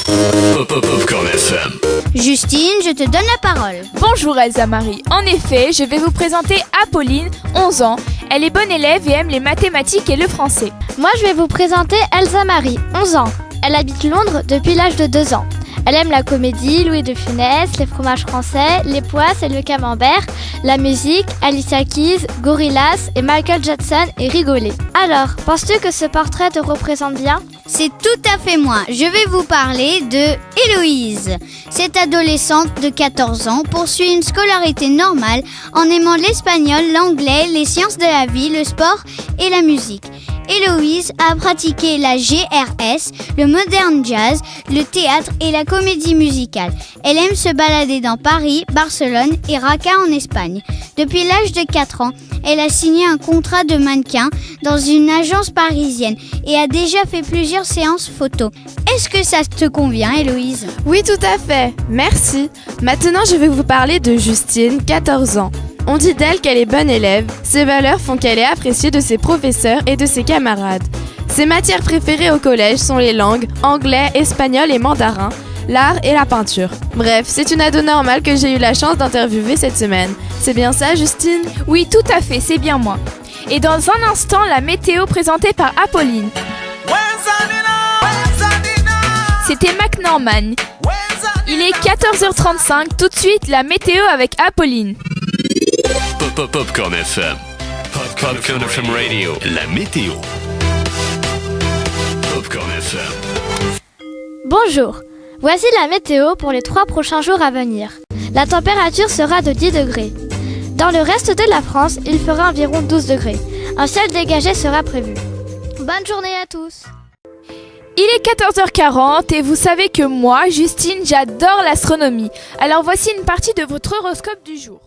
Popcorn FM. Justine, je te donne la parole. Bonjour Elsa Marie. En effet, je vais vous présenter Apolline, 11 ans. Elle est bonne élève et aime les mathématiques et le français. Moi, je vais vous présenter Elsa Marie, 11 ans. Elle habite Londres depuis l'âge de 2 ans. Elle aime la comédie, Louis de Funès, les fromages français, les poisses et le camembert, la musique, Alicia Keys, Gorillaz et Michael Jackson et rigoler. Alors, penses-tu que ce portrait te représente bien ? C'est tout à fait moi. Je vais vous parler de Héloïse. Cette adolescente de 14 ans poursuit une scolarité normale en aimant l'espagnol, l'anglais, les sciences de la vie, le sport et la musique. Héloïse a pratiqué la GRS, le modern jazz, le théâtre et la comédie musicale. Elle aime se balader dans Paris, Barcelone et Raqqa en Espagne. Depuis l'âge de 4 ans, elle a signé un contrat de mannequin dans une agence parisienne et a déjà fait plusieurs séances photos. Est-ce que ça te convient, Héloïse ? Oui, tout à fait. Merci. Maintenant, je vais vous parler de Justine, 14 ans. On dit d'elle qu'elle est bonne élève. Ses valeurs font qu'elle est appréciée de ses professeurs et de ses camarades. Ses matières préférées au collège sont les langues, anglais, espagnol et mandarin, l'art et la peinture. Bref, c'est une ado normale que j'ai eu la chance d'interviewer cette semaine. C'est bien ça, Justine ? Oui, tout à fait, c'est bien moi. Et dans un instant, la météo présentée par Apolline. C'était McNorman. Il est 14h35, tout de suite la météo avec Apolline. Popcorn FM. Popcorn FM Radio. La météo. Popcorn FM. Bonjour, voici la météo pour les 3 prochains jours à venir. La température sera de 10 degrés. Dans le reste de la France, il fera environ 12 degrés. Un ciel dégagé sera prévu. Bonne journée à tous. Il est 14h40 et vous savez que moi, Justine, j'adore l'astronomie. Alors voici une partie de votre horoscope du jour.